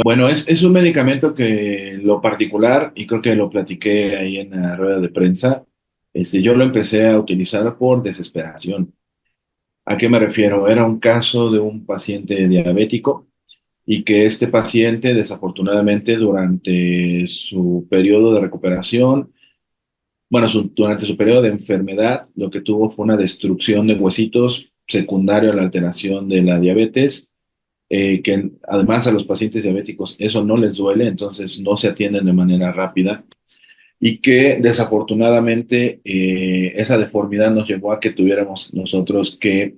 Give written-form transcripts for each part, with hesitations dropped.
Bueno, es un medicamento que lo particular, y creo que lo platiqué ahí en la rueda de prensa, yo lo empecé a utilizar por desesperación. ¿A qué me refiero? Era un caso de un paciente diabético y que este paciente, desafortunadamente, durante su periodo de recuperación, bueno, durante su periodo de enfermedad, lo que tuvo fue una destrucción de huesitos secundario a la alteración de la diabetes, que además a los pacientes diabéticos eso no les duele, entonces no se atienden de manera rápida y que desafortunadamente esa deformidad nos llevó a que tuviéramos nosotros que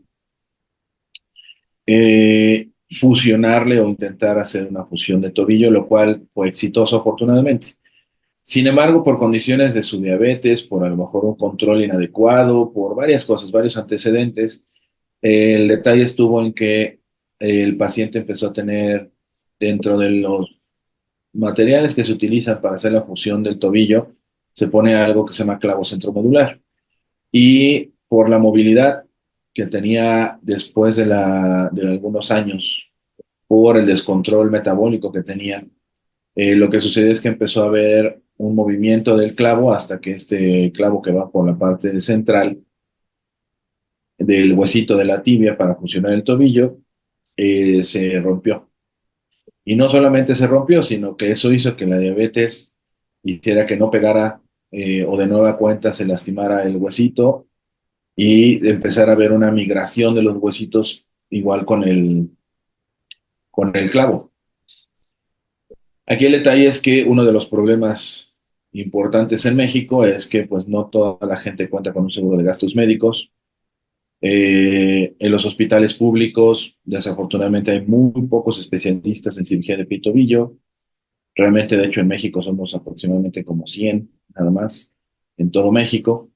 fusionarle o intentar hacer una fusión de tobillo, lo cual fue exitoso afortunadamente. Sin embargo, por condiciones de su diabetes, por a lo mejor un control inadecuado, por varias cosas, varios antecedentes, el detalle estuvo en que el paciente empezó a tener dentro de los materiales que se utilizan para hacer la fusión del tobillo, se pone algo que se llama clavo centromedular. Y por la movilidad que tenía después de algunos años, por el descontrol metabólico que tenía, lo que sucedió es que empezó a haber un movimiento del clavo hasta que este clavo que va por la parte central del huesito de la tibia para funcionar el tobillo, se rompió. Y no solamente se rompió, sino que eso hizo que la diabetes hiciera que no pegara o de nueva cuenta se lastimara el huesito y empezara a haber una migración de los huesitos igual con el clavo. Aquí el detalle es que uno de los problemas importantes en México es que pues no toda la gente cuenta con un seguro de gastos médicos. En los hospitales públicos, desafortunadamente, hay muy pocos especialistas en cirugía de pie y tobillo. Realmente, de hecho, en México somos aproximadamente como 100 nada más, en todo México.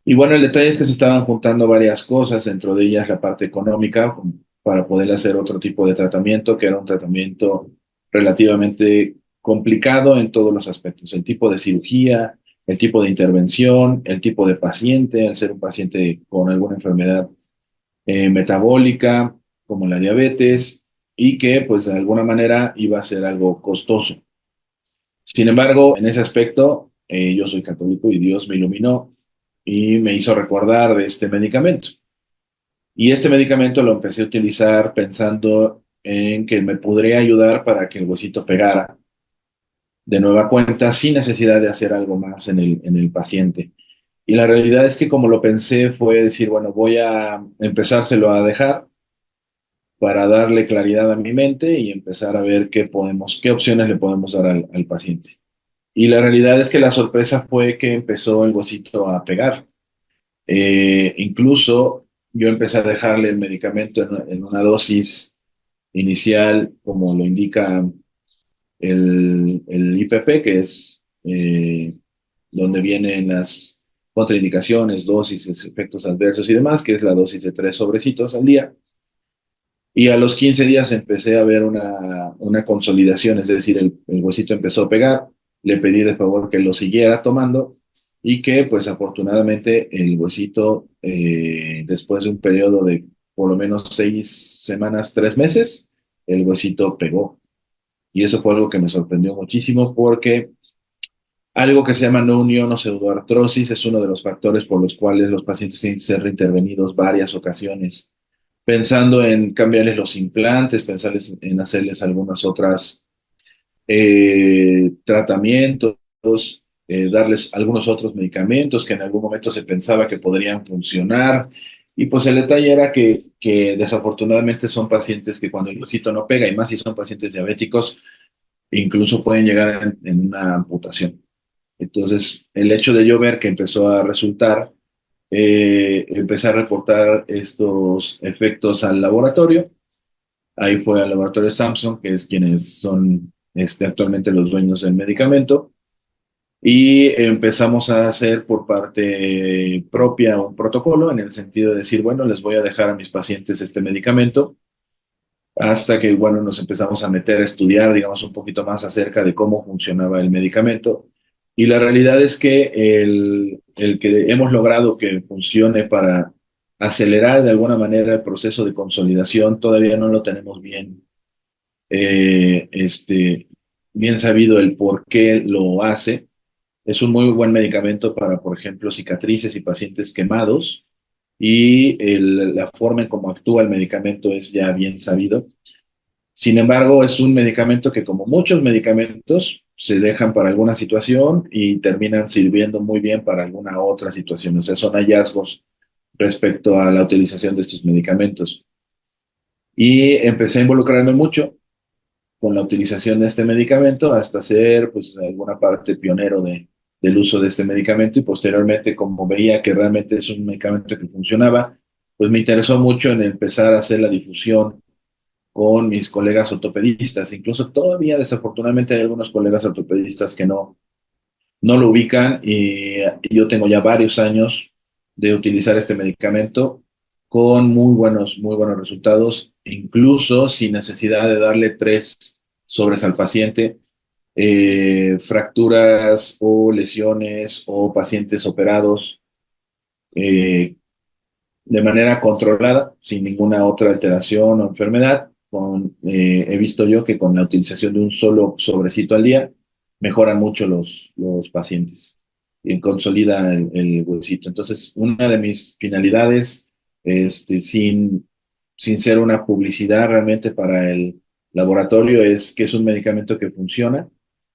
Y bueno, el detalle es que se estaban juntando varias cosas, dentro de ellas la parte económica, para poder hacer otro tipo de tratamiento, que era un tratamiento relativamente complicado en todos los aspectos. El tipo de cirugía, el tipo de intervención, el tipo de paciente, al ser un paciente con alguna enfermedad metabólica, como la diabetes, y que pues de alguna manera iba a ser algo costoso. Sin embargo, en ese aspecto, yo soy católico y Dios me iluminó y me hizo recordar de este medicamento. Y este medicamento lo empecé a utilizar pensando en que me podría ayudar para que el huesito pegara de nueva cuenta sin necesidad de hacer algo más en el paciente. Y la realidad es que como lo pensé fue decir, bueno, voy a empezárselo a dejar para darle claridad a mi mente y empezar a ver qué opciones le podemos dar al paciente. Y la realidad es que la sorpresa fue que empezó el huesito a pegar. Incluso yo empecé a dejarle el medicamento en una dosis inicial, como lo indica el IPP, que es donde vienen las contraindicaciones, dosis, efectos adversos y demás, que es la dosis de 3 sobrecitos al día. Y a los 15 días empecé a ver una consolidación, es decir, el huesito empezó a pegar, le pedí de favor que lo siguiera tomando y que pues afortunadamente el huesito, después de un periodo de por lo menos 6 semanas, 3 meses, el huesito pegó. Y eso fue algo que me sorprendió muchísimo porque algo que se llama no unión o pseudoartrosis es uno de los factores por los cuales los pacientes tienen que ser reintervenidos varias ocasiones pensando en cambiarles los implantes, pensarles en hacerles algunas otras tratamientos, darles algunos otros medicamentos que en algún momento se pensaba que podrían funcionar. Y pues el detalle era que desafortunadamente son pacientes que cuando el huesito no pega, y más si son pacientes diabéticos, incluso pueden llegar en una amputación. Entonces, el hecho de yo ver que empezó a resultar, empecé a reportar estos efectos al laboratorio. Ahí fue al laboratorio Samsung, que es quienes son actualmente los dueños del medicamento. Y empezamos a hacer por parte propia un protocolo en el sentido de decir, bueno, les voy a dejar a mis pacientes este medicamento hasta que, bueno, nos empezamos a meter a estudiar, digamos, un poquito más acerca de cómo funcionaba el medicamento. Y la realidad es que el que hemos logrado que funcione para acelerar de alguna manera el proceso de consolidación todavía no lo tenemos bien bien sabido el por qué lo hace. Es un muy buen medicamento para, por ejemplo, cicatrices y pacientes quemados, y la forma en cómo actúa el medicamento es ya bien sabido. Sin embargo, es un medicamento que, como muchos medicamentos, se dejan para alguna situación y terminan sirviendo muy bien para alguna otra situación. O sea, son hallazgos respecto a la utilización de estos medicamentos. Y empecé a involucrarme mucho con la utilización de este medicamento hasta ser, pues, alguna parte pionero del uso de este medicamento, y posteriormente, como veía que realmente es un medicamento que funcionaba, pues me interesó mucho en empezar a hacer la difusión con mis colegas ortopedistas. Incluso todavía, desafortunadamente, hay algunos colegas ortopedistas que no lo ubican, y yo tengo ya varios años de utilizar este medicamento con muy buenos resultados, incluso sin necesidad de darle 3 sobres al paciente. Fracturas o lesiones o pacientes operados eh, de manera controlada, sin ninguna otra alteración o enfermedad. He visto yo que con la utilización de un solo sobrecito al día mejoran mucho los pacientes y consolida el huesito. Entonces, una de mis finalidades, sin ser una publicidad realmente para el laboratorio, es que es un medicamento que funciona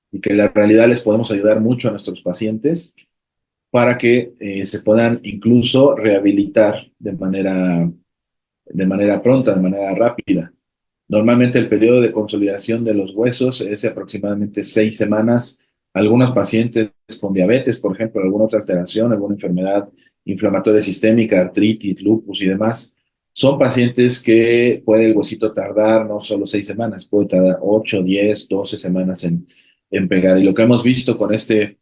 y que en la realidad les podemos ayudar mucho a nuestros pacientes para que se puedan incluso rehabilitar de manera pronta, de manera rápida. Normalmente el periodo de consolidación de los huesos es de aproximadamente 6 semanas. Algunos pacientes con diabetes, por ejemplo, alguna otra alteración, alguna enfermedad inflamatoria sistémica, artritis, lupus y demás, son pacientes que puede el huesito tardar no solo 6 semanas, puede tardar 8, 10, 12 semanas en pegar. Y lo que hemos visto con este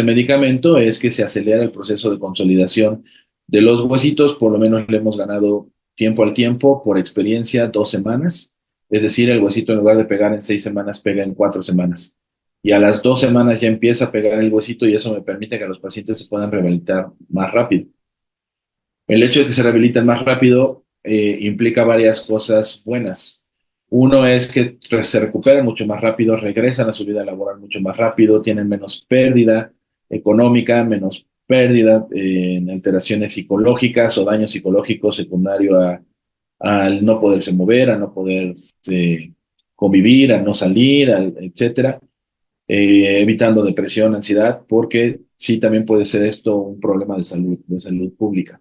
medicamento es que se acelera el proceso de consolidación de los huesitos. Por lo menos le hemos ganado tiempo al tiempo, por experiencia, 2 semanas. Es decir, el huesito, en lugar de pegar en 6 semanas, pega en 4 semanas. Y a las 2 semanas ya empieza a pegar el huesito, y eso me permite que los pacientes se puedan rehabilitar más rápido. El hecho de que se rehabiliten más rápido implica varias cosas buenas. Uno es que se recuperan mucho más rápido, regresan a su vida laboral mucho más rápido, tienen menos pérdida económica, menos pérdida en alteraciones psicológicas o daño psicológico secundario al no poderse mover, a no poder convivir, a no salir, etcétera, evitando depresión, ansiedad, porque sí también puede ser esto un problema de salud pública.